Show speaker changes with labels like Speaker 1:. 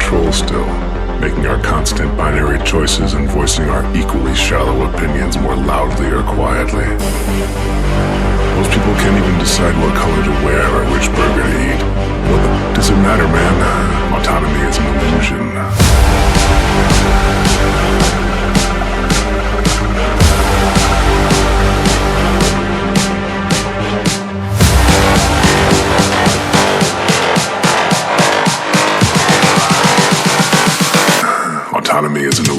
Speaker 1: control still, making our constant binary choices and voicing our equally shallow opinions more loudly or quietly. Most people can't even decide what color to wear or which burger to eat. What does it matter, man? Autonomy is an illusion. Autonomy is an illusion.